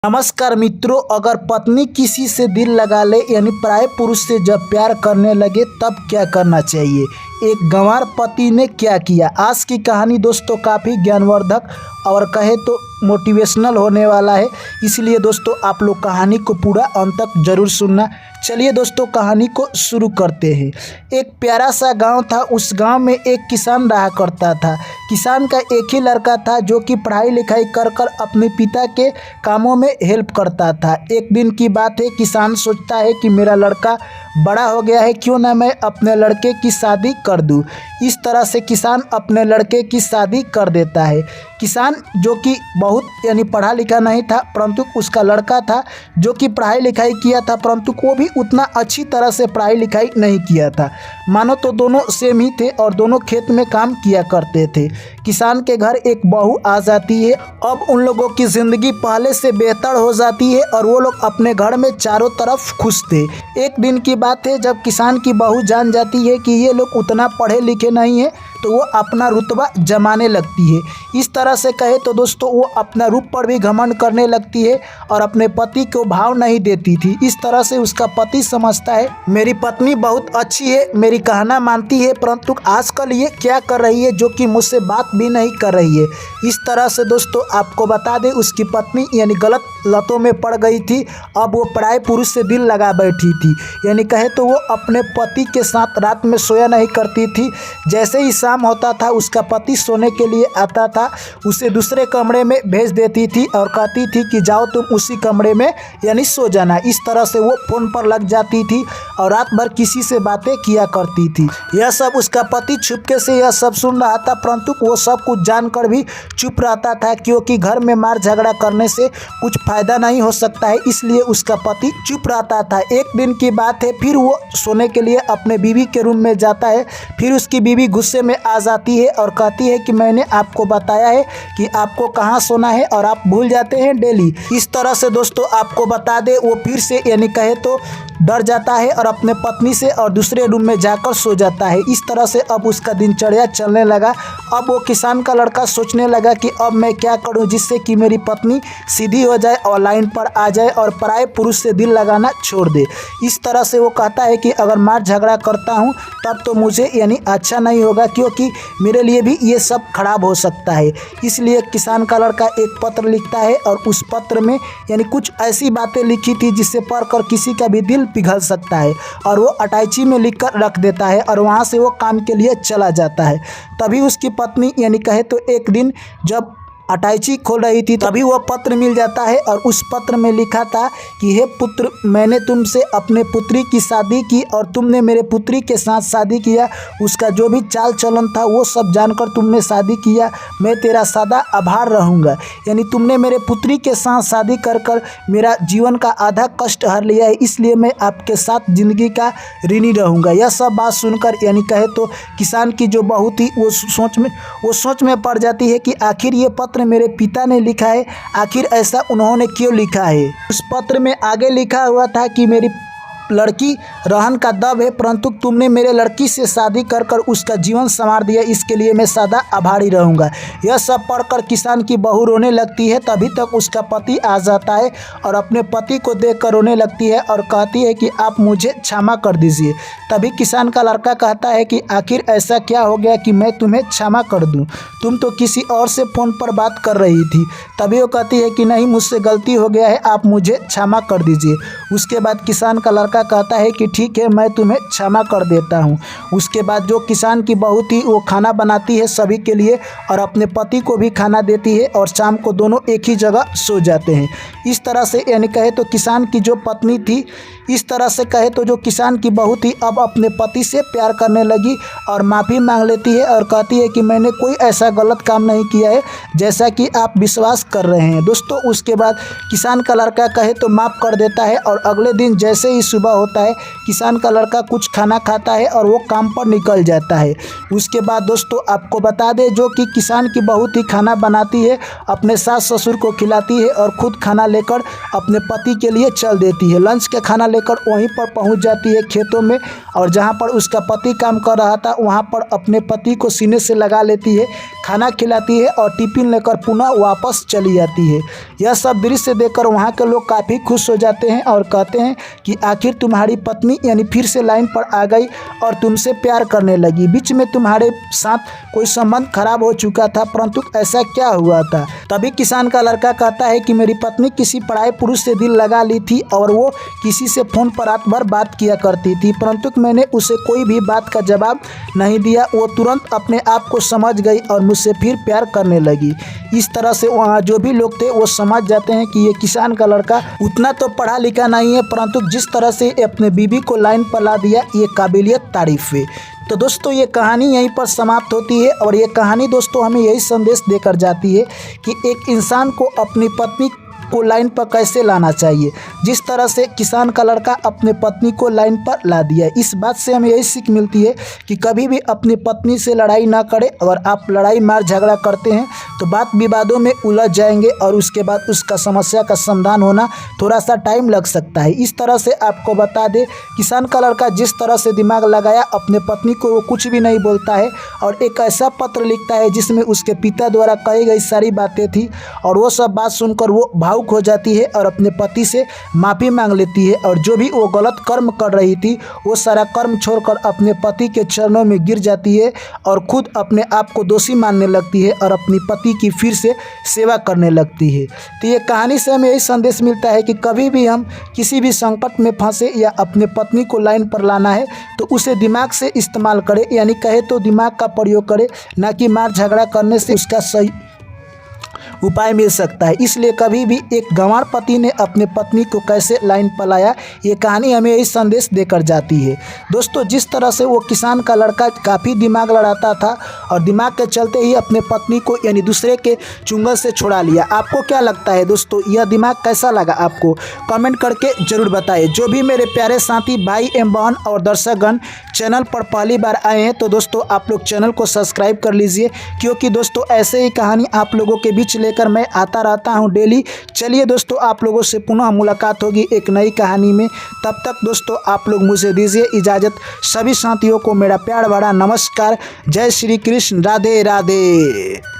नमस्कार मित्रों, अगर पत्नी किसी से दिल लगा ले यानी पराये पुरुष से जब प्यार करने लगे तब क्या करना चाहिए। एक गंवार पति ने क्या किया। आज की कहानी दोस्तों काफ़ी ज्ञानवर्धक और कहे तो मोटिवेशनल होने वाला है, इसलिए दोस्तों आप लोग कहानी को पूरा अंत तक जरूर सुनना। चलिए दोस्तों कहानी को शुरू करते हैं। एक प्यारा सा गांव था। उस गांव में एक किसान रहा करता था। किसान का एक ही लड़का था जो कि पढ़ाई लिखाई कर कर अपने पिता के कामों में हेल्प करता था। एक दिन की बात है, किसान सोचता है कि मेरा लड़का बड़ा हो गया है, क्यों ना मैं अपने लड़के की शादी कर दूं। इस तरह से किसान अपने लड़के की शादी कर देता है। किसान जो कि बहुत यानी पढ़ा लिखा नहीं था, परंतु उसका लड़का था जो कि पढ़ाई लिखाई किया था, परंतु वो भी उतना अच्छी तरह से पढ़ाई लिखाई नहीं किया था। मानो तो दोनों सेम ही थे और दोनों खेत में काम किया करते थे। किसान के घर एक बहू आ जाती है। अब उन लोगों की ज़िंदगी पहले से बेहतर हो जाती है और वो लोग अपने घर में चारों तरफ खुश थे। एक दिन की बात है, जब किसान की बहू जान जाती है कि ये लोग उतना पढ़े लिखे नहीं है, तो वो अपना रुतबा जमाने लगती है। इस तरह से कहे तो दोस्तों वो अपना रूप पर भी घमंड करने लगती है और अपने पति को भाव नहीं देती थी। इस तरह से उसका पति समझता है मेरी पत्नी बहुत अच्छी है, मेरी कहना मानती है, परंतु आजकल ये क्या कर रही है जो कि मुझसे बात भी नहीं कर रही है। इस तरह से दोस्तों आपको बता दें उसकी पत्नी यानी गलत लतों में पड़ गई थी। अब वो पराये पुरुष से दिल लगा बैठी थी, यानी कहे तो वो अपने पति के साथ रात में सोया नहीं करती थी। जैसे ही शाम होता था उसका पति सोने के लिए आता था, उसे दूसरे कमरे में भेज देती थी और कहती थी कि जाओ तुम उसी कमरे में यानी सो जाना। इस तरह से वो फोन पर लग जाती थी और रात भर किसी से बातें किया करती थी। यह सब उसका पति छुपके से यह सब सुन रहा था, परंतु वो सब कुछ जानकर भी चुप रहता था, क्योंकि घर में मार झगड़ा करने से कुछ फायदा नहीं हो सकता है, इसलिए उसका पति चुप रहता था। एक दिन की बात है, फिर वो सोने के लिए अपने बीवी के रूम में जाता है। फिर उसकी बीवी गुस्से में आ जाती है और कहती है कि मैंने आपको बताया है कि आपको कहाँ सोना है और आप भूल जाते हैं डेली। इस तरह से दोस्तों आपको बता दे वो फिर से यानी कहे तो डर जाता है और अपने पत्नी से और दूसरे रूम में जाकर सो जाता है। इस तरह से अब उसका दिनचर्या चलने लगा। अब वो किसान का लड़का सोचने लगा कि अब मैं क्या करूं जिससे कि मेरी पत्नी सीधी हो जाए और लाइन पर आ जाए और पराये पुरुष से दिल लगाना छोड़ दे। इस तरह से वो कहता है कि अगर मार झगड़ा करता हूं तब तो मुझे यानी अच्छा नहीं होगा, क्योंकि मेरे लिए भी ये सब खराब हो सकता है। इसलिए किसान का लड़का एक पत्र लिखता है और उस पत्र में यानी कुछ ऐसी बातें लिखी थी जिससे पढ़कर किसी का भी दिल पिघल सकता है, और वो अटैची में लिखकर रख देता है और वहाँ से वो काम के लिए चला जाता है। तभी उसकी पत्नी यानी कहे तो एक दिन जब अटैची खोल रही थी तभी वह पत्र मिल जाता है और उस पत्र में लिखा था कि हे पुत्र, मैंने तुमसे अपने पुत्री की शादी की और तुमने मेरे पुत्री के साथ शादी किया। उसका जो भी चाल चलन था वो सब जानकर तुमने शादी किया। मैं तेरा सदा आभार रहूँगा। यानी तुमने मेरे पुत्री के साथ शादी कर कर मेरा जीवन का आधा कष्ट हर लिया है, इसलिए मैं आपके साथ ज़िंदगी का ऋणी रहूँगा। यह सब बात सुनकर यानी कहे तो किसान की जो बहू थी वो सोच में पड़ जाती है कि आखिर ये पत्र मेरे पिता ने लिखा है, आखिर ऐसा उन्होंने क्यों लिखा है। उस पत्र में आगे लिखा हुआ था कि मेरी लड़की रहन का दब है, परंतु तुमने मेरे लड़की से शादी कर कर उसका जीवन संवार दिया, इसके लिए मैं सदा आभारी रहूँगा। यह सब पढ़कर किसान की बहू रोने लगती है। तभी तक उसका पति आ जाता है और अपने पति को देखकर रोने लगती है और कहती है कि आप मुझे क्षमा कर दीजिए। तभी किसान का लड़का कहता है कि आखिर ऐसा क्या हो गया कि मैं तुम्हें क्षमा कर दूं, तुम तो किसी और से फ़ोन पर बात कर रही थी। तभी वो कहती है कि नहीं, मुझसे गलती हो गया है, आप मुझे क्षमा कर दीजिए। उसके बाद किसान का लड़का कहता है कि ठीक है, मैं तुम्हें क्षमा कर देता हूँ। उसके बाद जो किसान की बहू थी वो खाना बनाती है सभी के लिए और अपने पति को भी खाना देती है और शाम को दोनों एक ही जगह सो जाते हैं। इस तरह से यानी कहे तो किसान की जो पत्नी थी, इस तरह से कहे तो जो किसान की बहू थी अब अपने पति से प्यार करने लगी और माफ़ी मांग लेती है और कहती है कि मैंने कोई ऐसा गलत काम नहीं किया है जैसा कि आप विश्वास कर रहे हैं। दोस्तों उसके बाद किसान का लड़का कहे तो माफ़ कर देता है और अगले दिन जैसे ही सुबह होता है किसान का लड़का कुछ खाना खाता है और वो काम पर निकल जाता है। उसके बाद दोस्तों आपको बता दें जो कि किसान की बहू थी खाना बनाती है, अपने सास ससुर को खिलाती है और खुद खाना लेकर अपने पति के लिए चल देती है। लंच का खाना लेकर वहीं पर पहुंच जाती है खेतों में, और जहां पर उसका पति काम कर रहा था वहां पर अपने पति को सीने से लगा लेती है। खाना खिलाती है और टिफिन लेकर पुनः वापस चली जाती है। यह सब दृश्य देखकर वहाँ के लोग काफ़ी खुश हो जाते हैं और कहते हैं कि आखिर तुम्हारी पत्नी यानी फिर से लाइन पर आ गई और तुमसे प्यार करने लगी। बीच में तुम्हारे साथ कोई संबंध खराब हो चुका था, परंतु ऐसा क्या हुआ था? तभी किसान का लड़का कहता है कि मेरी पत्नी किसी पराये पुरुष से दिल लगा ली थी और वो किसी से फ़ोन पर रात भर बात किया करती थी, परंतु मैंने उसे कोई भी बात का जवाब नहीं दिया। वो तुरंत अपने आप को समझ गई और मुझसे फिर प्यार करने लगी। इस तरह से वहाँ जो भी लोग थे वो समझ जाते हैं कि ये किसान का लड़का उतना तो पढ़ा लिखा नहीं है, परंतु जिस तरह से अपने बीवी को लाइन पर ला दिया ये काबिलियत तारीफ़ है। तो दोस्तों ये कहानी यहीं पर समाप्त होती है और ये कहानी दोस्तों हमें यही संदेश देकर जाती है कि एक इंसान को अपनी पत्नी को लाइन पर कैसे लाना चाहिए, जिस तरह से किसान का लड़का अपने पत्नी को लाइन पर ला दिया। इस बात से हमें यही सीख मिलती है कि कभी भी अपनी पत्नी से लड़ाई ना करें। अगर आप लड़ाई मार झगड़ा करते हैं तो बात विवादों में उलझ जाएंगे और उसके बाद उसका समस्या का समाधान होना थोड़ा सा टाइम लग सकता है। इस तरह से आपको बता दें, किसान का लड़का जिस तरह से दिमाग लगाया अपने पत्नी को, वो कुछ भी नहीं बोलता है और एक ऐसा पत्र लिखता है जिसमें उसके पिता द्वारा कही गई सारी बातें थी और वो सब बात सुनकर वो भावुक हो जाती है और अपने पति से माफ़ी मांग लेती है और जो भी वो गलत कर्म कर रही थी वो सारा कर्म छोड़कर अपने पति के चरणों में गिर जाती है और खुद अपने आप को दोषी मानने लगती है और अपनी पति की फिर से सेवा करने लगती है। तो ये कहानी से हमें यही संदेश मिलता है कि कभी भी हम किसी भी संकट में फंसे या अपने पत्नी को लाइन पर लाना है तो उसे दिमाग से इस्तेमाल करें, यानी कहे तो दिमाग का प्रयोग करें, ना कि मार झगड़ा करने से उसका सही उपाय मिल सकता है। इसलिए कभी भी एक गंवार पति ने अपने पत्नी को कैसे लाइन पर लाया, ये कहानी हमें यही संदेश देकर जाती है। दोस्तों जिस तरह से वो किसान का लड़का काफ़ी दिमाग लड़ाता था और दिमाग के चलते ही अपने पत्नी को यानी दूसरे के चुंगल से छुड़ा लिया। आपको क्या लगता है दोस्तों, यह दिमाग कैसा लगा आपको? कमेंट करके ज़रूर बताइए। जो भी मेरे प्यारे साथी भाई एवं बहन और दर्शकगण चैनल पर पहली बार आए हैं तो दोस्तों आप लोग चैनल को सब्सक्राइब कर लीजिए, क्योंकि दोस्तों ऐसे ही कहानी आप लोगों के बीच लेकर मैं आता रहता हूं डेली। चलिए दोस्तों आप लोगों से पुनः मुलाकात होगी एक नई कहानी में। तब तक दोस्तों आप लोग मुझे दीजिए इजाज़त। सभी साथियों को मेरा प्यार भरा नमस्कार। जय श्री कृष्ण, राधे राधे।